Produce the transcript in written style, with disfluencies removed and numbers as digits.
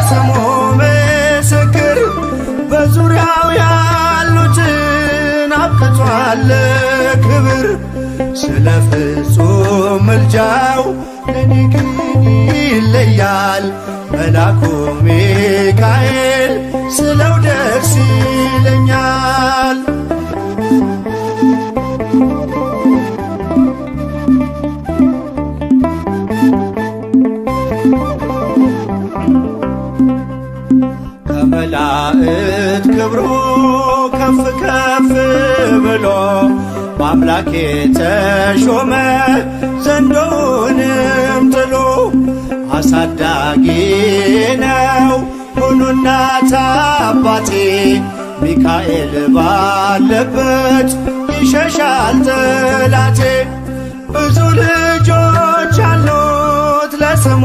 ለስሙ ምስክር በዙሪያው ያሉትን አብቅቷል ክብር። ስለ ፍጹም ምልጃው ለኔ ግን ይለያል መልአኩ ሚካኤል ስለው ደስ ይለኛል። ከመላእክት ክብሩ ከፍ ከፍ ብሎ በአምላኬ ተሾመ ዘንዶውንም ጥሎ። አሳዳጊ ነው ሆኖ እናት አባቴ ሚካኤል ባለበት ይሸሻል ጠላቴ። ብዙ ልጆች አሉት ለስሙ